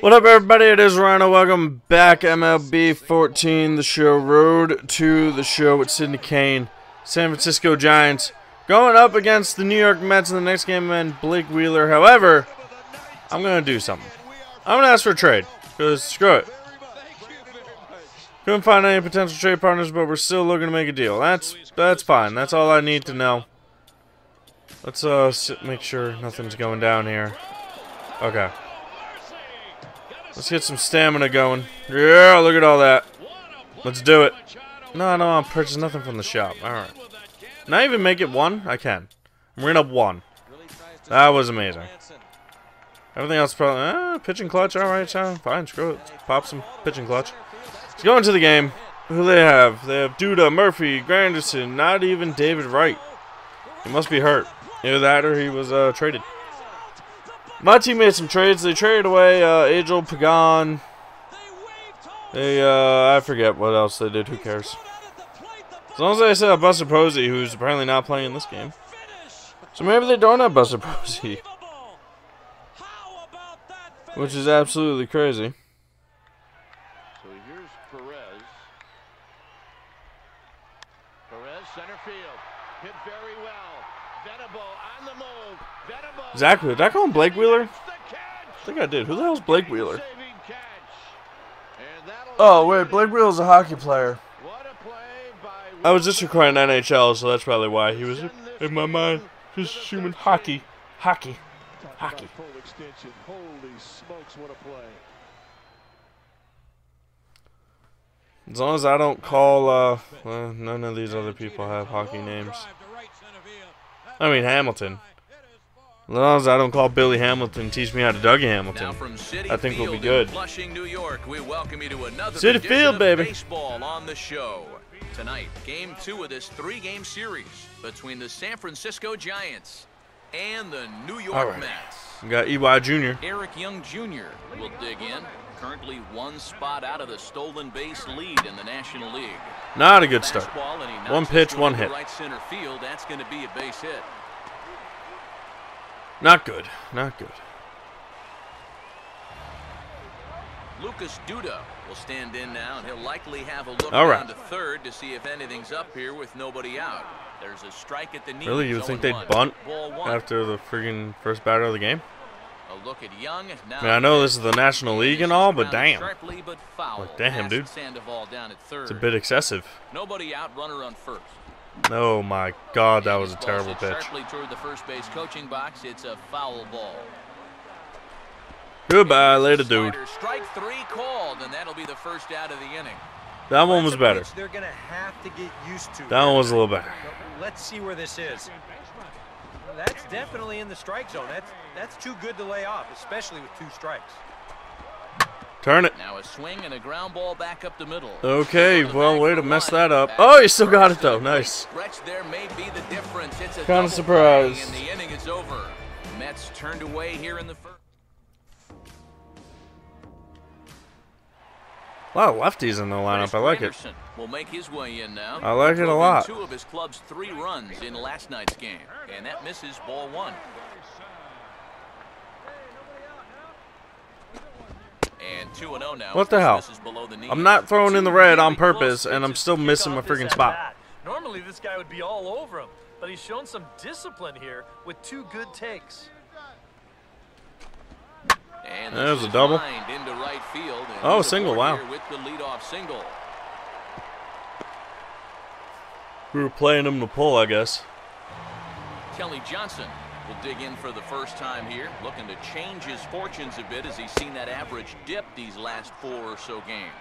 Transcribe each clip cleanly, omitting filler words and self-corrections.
What up, everybody? It is Rhino. Welcome back. MLB 14, the show. Road to the show with Sidney Kane. San Francisco Giants going up against the New York Mets in the next game, and Blake Wheeler. However, I'm going to do something. I'm going to ask for a trade, because screw it. Couldn't find any potential trade partners, but we're still looking to make a deal. That's fine. That's all I need to know. Let's make sure nothing's going down here. Okay. Let's get some stamina going. Yeah, look at all that. Let's do it. No, I don't want to purchase nothing from the shop. Alright. Not even make it one? I can. I'm ringing up one. That was amazing. Everything else probably... pitching clutch. Alright, so fine. Screw it. Let's pop some pitching clutch. Let's go into the game. Who do they have? They have Duda, Murphy, Granderson, not even David Wright. He must be hurt. Either that or he was traded. My team made some trades. They traded away Angel Pagan. They, I forget what else they did. Who cares? As long as they still have Buster Posey, who's apparently not playing in this game. So maybe they don't have Buster Posey. Which is absolutely crazy. So here's Perez. Perez, center field. Hit very well. Venable on the move. Venable. Exactly. Did I call him Blake Wheeler? I think I did. Who the hell's Blake Wheeler? Oh, wait. Blake Wheeler's a hockey player. I was just recording NHL, so that's probably why he was in my mind. Just assuming hockey. Hockey. Hockey. Holy smokes, what a play. As long as I don't call, well, none of these other people have hockey names. I mean, Hamilton. As long as I don't call Billy Hamilton, teach me how to Dougie Hamilton, I think we'll be good. Flushing, New York, we welcome you to another Citi Field, baby. Baseball on the show. Tonight, Game 2 of this 3-game series between the San Francisco Giants and the New York Mets. We got EY Jr. Eric Young Jr. will dig in. Currently one spot out of the stolen base lead in the National League. Not a good start. One pitch, one hit. Right center field, that's going to be a base hit. Not good. Not good. Lucas Duda will stand in now, and he'll likely have a look down to third to see if anything's up here with nobody out. There's a strike at the knee. Really? You would think they'd bunt after the friggin' first batter of the game? A look at Young. Now I mean, I know this is the National League and all, but damn. Like, damn, dude. It's a bit excessive. Nobody out, runner on first. Oh my God, that was a terrible pitch. Sharply toward the first base coaching box. It's a foul ball. Goodbye, later, dude. Strike 3 called, and that'll be the first out of the inning. That one was better. They're going to have to get used to. That one was a little better. Let's see where this is. That's definitely in the strike zone. That's too good to lay off, especially with 2 strikes. Turn it. Now a swing and a ground ball back up the middle. Okay, well, way to mess that up. Oh, you still got it though. Nice. There may be the difference. It's a kind of surprised. And the inning is over. Mets turned away here in the first. A lot of lefties in the lineup. I like it. Will make his way in now. I like it a lot. 2 of his club's 3 runs in last night's game, and that misses ball 1. And 2-0 now. What the hell? I'm not throwing in the red on purpose, and I'm still missing my freaking spot. Normally this guy would be all over him, but he's shown some discipline here with 2 good takes. And there's a double. Into right field, oh, single! Wow. With the leadoff single. We were playing him to pull, I guess. Kelly Johnson will dig in for the first time here, looking to change his fortunes a bit as he's seen that average dip these last 4 or so games.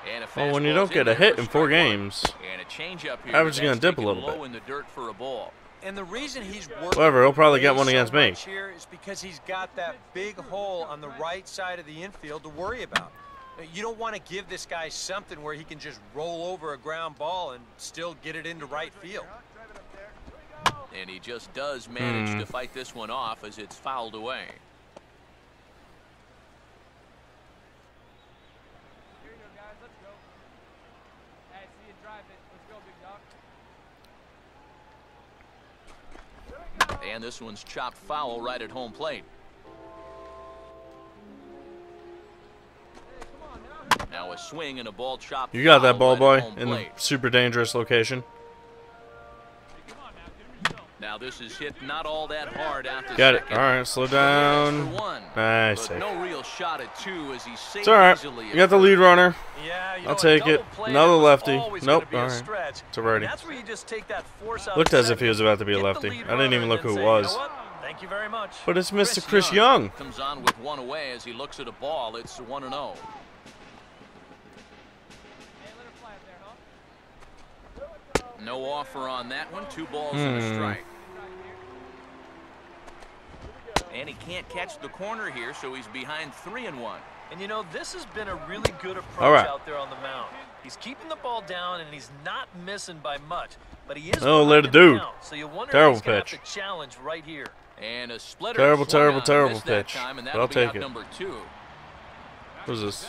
And well, when you don't get a hit in 4 games, and a change up here, average is going to dip a little bit. In the dirt for a ball. And the reason he's however, he'll probably get one against me. Here is because he's got that big hole on the right side of the infield to worry about. You don't want to give this guy something where he can just roll over a ground ball and still get it into right field. And he just does manage to fight this one off as it's fouled away. And this one's chopped foul right at home plate. Now a swing and a ball chopped. You got that foul ball, right at boy, home in the plate. super dangerous location. Now this is hit not all that hard out to Got it. second. All right, slow down. Nice. But no real shot at two as he saved It's all right. easily. You got the lead runner. Yeah, you I'll know, take a it. double play Another was lefty. always Nope. gonna be a All right. stretch. It's a righty. And that's where you just take that force out Looked of as if he was about to be a get the lefty. lead I didn't runner even and look then who it say, was. You know what? Thank you very much. But it's Mr. Chris Young. Comes on with one away as he looks at a ball. It's 1-0. No offer on that one. 2 balls and a strike. And he can't catch the corner here, so he's behind 3-1. And you know, this has been a really good approach All right. out there on the mound. He's keeping the ball down and he's not missing by much, but he is. Oh, let it behind in do. the count, so you wonder Terrible if he's gonna pitch. have to challenge right here. And a splitter. Terrible, swung terrible, on, terrible missed that pitch. time, and But that'll I'll be take out it. number 2. Who's this?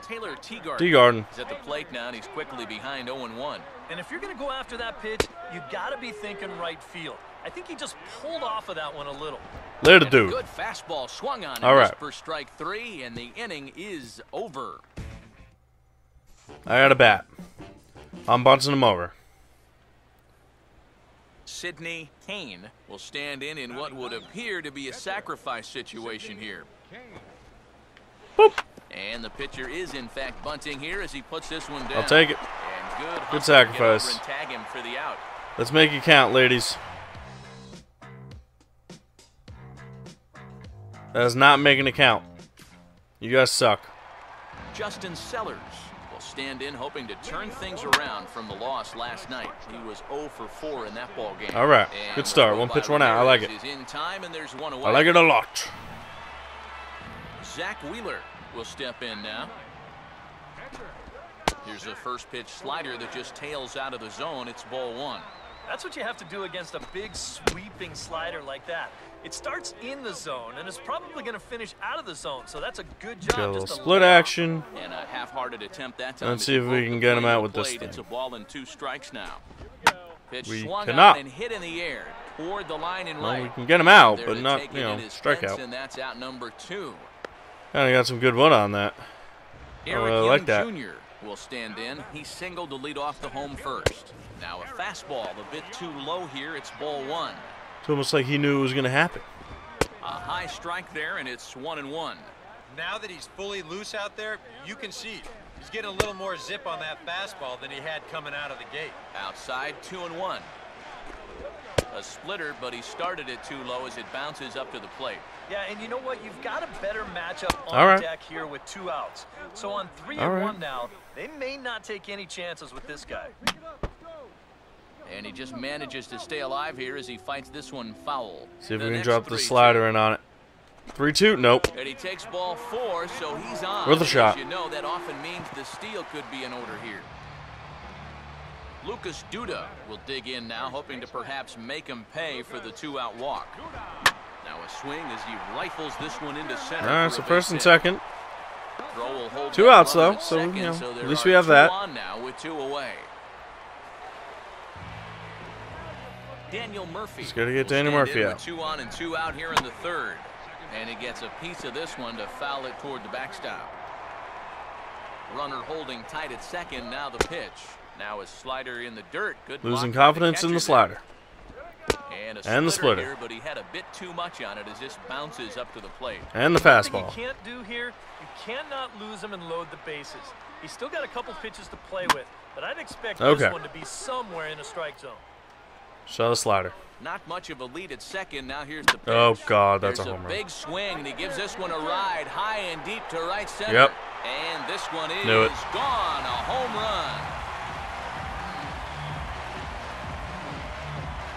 Taylor Teagarden. Teagarden. He's at the plate now, and he's quickly behind 0-1. And if you're going to go after that pitch, you got to be thinking right field. I think he just pulled off of that one a little. Let it And a do. good fastball swung on him. All right. For strike 3, and the inning is over. I got a bat. I'm bunting him over. Sidney Kane will stand in what would appear to be a sacrifice situation here. Boop. And the pitcher is in fact bunting here as he puts this one down. I'll take it. And good Good hustle to get over sacrifice. and tag him for the out. Let's make it count, ladies. That is not making it count. You guys suck. Justin Sellers will stand in hoping to turn things around from the loss last night. He was 0 for 4 in that ball game. All right. And Good start. the One throw pitch, by one out. I like Ramirez it. is in time, and there's one away. I like it a lot. Zach Wheeler will step in now. Here's a first pitch slider that just tails out of the zone. It's ball 1. That's what you have to do against a big sweeping slider like that. It starts in the zone and it's probably going to finish out of the zone. So that's a good job. Get a little just to split lay off. action. And a half-hearted attempt that time. Let's as see he if we broke can the get him plate out of with the this plate. It's a thing. ball and 2 strikes now. Pitch We swung cannot. on and hit in the air toward the line and Well, right. we can get him out, There but to not, take you it know, in his strikeout. fence, and that's out number 2. Kind of got some good wood on that. Eric I Young like that. Jr. will stand in. He singled to lead off the home first. Now a fastball, a bit too low here. It's ball 1. It's almost like he knew it was going to happen. A high strike there, and it's 1-1. Now that he's fully loose out there, you can see he's getting a little more zip on that fastball than he had coming out of the gate. Outside, 2-1. A splitter, but he started it too low as it bounces up to the plate. Yeah, and you know what? You've got a better matchup on All right. deck here with 2 outs. So on 3 All and right. 1 now, they may not take any chances with this guy. And he just manages to stay alive here as he fights this one foul. See if The we can next drop the 3-2. slider in on it. 3-2. Nope. And he takes ball 4, so he's on. Worth a As shot. you know, that often means the steal could be in order here. Lucas Duda will dig in now, hoping to perhaps make him pay for the 2-out walk. Now a swing as he rifles this one into center. All right, for so a first base and hit. second. Throw will hold 2 that outs, runner though, at so, second, you know, there at least we are have 2 that. on now with 2 away. Daniel Murphy. Just gotta get will Daniel stand Murphy in out. with 2 on and 2 out here in the 3rd. And he gets a piece of this one to foul it toward the backstop. Runner holding tight at second. Now the pitch. Now a slider in the dirt. Good Losing block by confidence in catcher the there. slider. And the splitter. splitter. Here, but he had a bit too much on it as this bounces up to the plate. And the One thing fastball. you can't do here, you cannot lose him and load the bases. He's still got a couple pitches to play with, but I'd expect Okay. this one to be somewhere in a strike zone. Show the slider. Not much of a lead at second. Now here's the pitch. Oh, God, that's There's a home run. big swing, and he gives this one a ride high and deep to right center. Yep. And this one is Knew it. gone. A home run.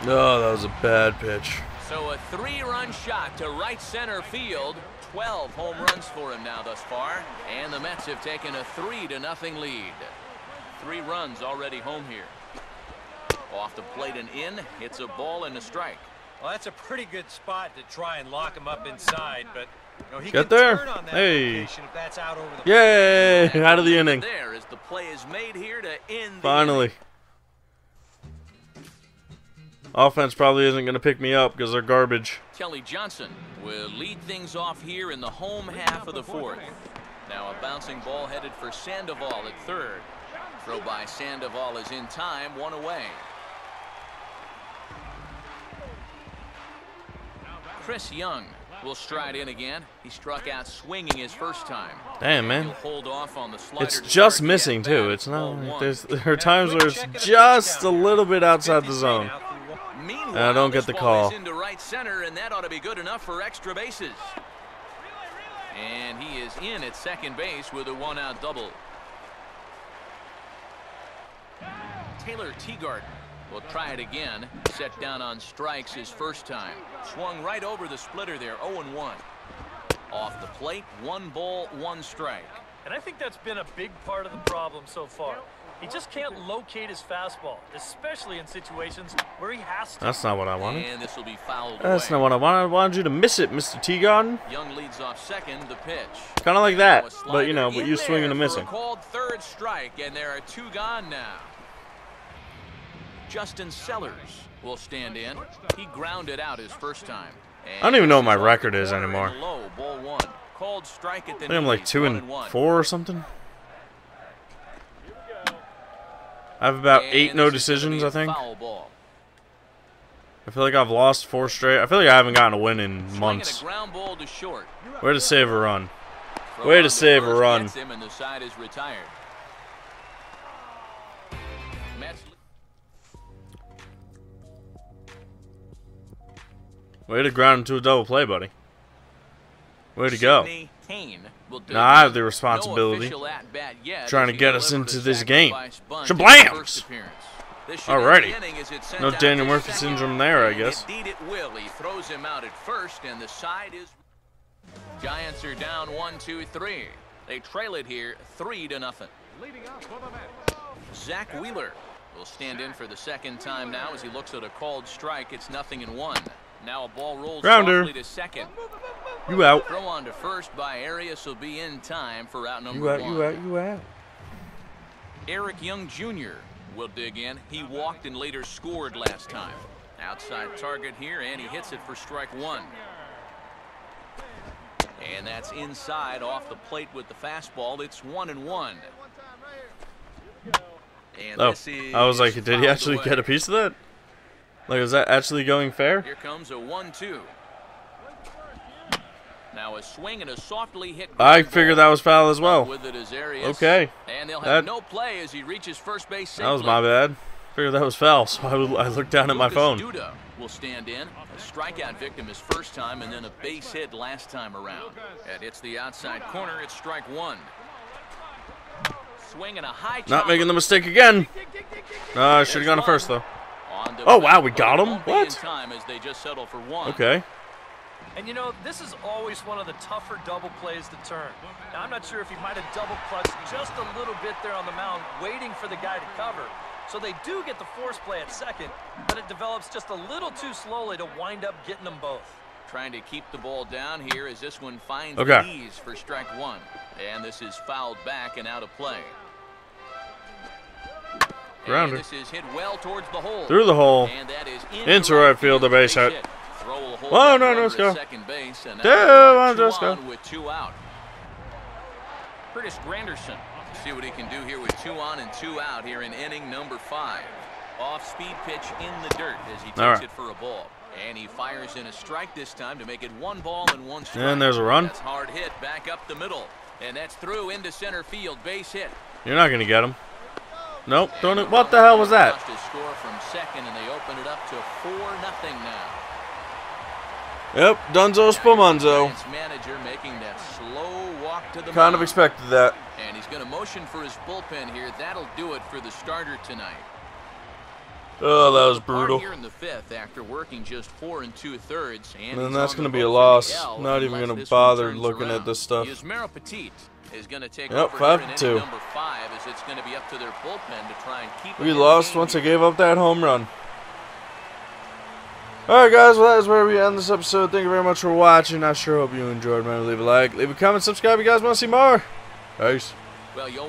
Oh, that was a bad pitch. So a 3-run shot to right center field. 12 home runs for him now thus far. And the Mets have taken a 3-0 lead. 3 runs already home here. Off the plate and in. Hits a ball and a strike. Well, that's a pretty good spot to try and lock him up inside, but you know, he Get can there. turn on that Hey. location if that's out over the Yay! Out of the inning. There as the play is made here to end the Finally. inning. Offense probably isn't going to pick me up because they're garbage. Kelly Johnson will lead things off here in the home half of the 4th. Now a bouncing ball headed for Sandoval at third. Throw by Sandoval is in time, one away. Chris Young will stride in again. He struck out swinging his first time. Damn, man. He'll hold off on the slider It's just to missing, start too. at It's not bat. like there are times where it's just a little bit outside the zone. Meanwhile, And I don't get this the ball call. is into right center, and that ought to be good enough for extra bases. And he is in at second base with a one-out double. Taylor Teagarden will try it again. Set down on strikes his first time. Swung right over the splitter there, 0-1. Off the plate, 1 ball, 1 strike. And I think that's been a big part of the problem so far. He just can't locate his fastball, especially in situations where he has to. That's not what I wanted. And this will be fouled That's away. not what I wanted. I wanted you to miss it, Mr. Teagarden. Young leads off second, the pitch. Kind of like that, Now a but you know, slider but you in swinging there and for missing. a called third strike, and there are 2 gone now. Justin Sellers will stand in. He grounded out his first time. I don't even know what my record is anymore. Low, ball 1. Called strike at the I think I'm like 2-4 or something. I have about 8 no decisions, I think. Foul ball. I feel like I've lost 4 straight. I feel like I haven't gotten a win in Swinging months. a ground ball to short. Way to save a run. Throw Way on to save a first run. gets him, and the side is retired. Mets Way to ground into a double play, buddy. Way to go. Sidney Kane will do Now I have the no responsibility. official at-bat yet Trying as to he get us delivered into a this game. sacrifice bunt Shablams! in his first appearance. This should end Alrighty. the inning as it's sent No out Daniel to Murphy second, syndrome there, I and guess. Indeed it will. He throws him out at first, and the side is... Giants are down 1-2-3. They trail it here 3-0. Zach Wheeler will stand in for the second time now as he looks at a called strike. It's 0-1. Now a ball rolls Grounder. softly to second. You out. Throw on to first by Arias will be in time for out number You out, 1. you out, you out. Eric Young Jr. will dig in. He walked and later scored last time. Outside target here, and he hits it for strike 1. And that's inside off the plate with the fastball. It's 1-1. And Oh, this is I was like, did he fouled actually away. get a piece of that? Like, is that actually going fair? Here comes a 1-2. Now a swing and a softly hit. I ground figured ball. that was foul as well. With it is Arias. Okay. And they'll That- have no play as he reaches first base safely. That was my bad. Figured that was foul, so I looked down at my Lucas phone. Duda will stand in. A strikeout victim his first time, and then a base hit last time around. It hits the outside corner. It's strike 1. Swing and a high Not chopper. making the mistake again. No, I should have gone to first, though. On to Oh, wow, we Bell, got but it him? won't be What? in time as they just settle for 1. Okay. And you know, this is always one of the tougher double plays to turn. Now, I'm not sure if he might have double clutched just a little bit there on the mound, waiting for the guy to cover. So they do get the force play at second, but it develops just a little too slowly to wind up getting them both. Trying to keep the ball down here as this one finds Okay. ease for strike 1. And this is fouled back and out of play. Grounder. And this is hit well towards the hole. Through the hole. And that is Into right field, the base hit. Throw will hold Oh, that no, runner let's at go. second base, and Damn, that's let's two go. on with 2 out. Curtis Granderson. See what he can do here with 2 on and 2 out here in inning number 5. Off-speed pitch in the dirt as he takes All right. it for a ball. And he fires in a strike this time to make it 1 ball and 1 strike. And there's a run. That's hard hit back up the middle. And that's through into center field. Base hit. You're not going to get him. Nope. Don't it. What the hell was that? To score from second, and they open it up to 4-0 now. Yep. Dunzo Spamunzo. Giants manager making that slow walk to the Kind of mound. expected that. And he's going to motion for his bullpen here. That'll do it for the starter tonight. Oh, that was Hard brutal. here in the 5th after working just 4 2/3. And And he's that's on going to the be a hook for the loss. L Not even unless going to this one bother turns looking around. at this stuff. Yusmeiro Petit is going to take Yep, over 5-2. here in inning number 5 as it's going to be up to their bullpen to try and keep it We in the lost game once I here. gave up that home run. Alright guys, well that is where we end this episode. Thank you very much for watching. I sure hope you enjoyed. Remember, leave a like, leave a comment, subscribe if you guys want to see more. Peace. Well, you'll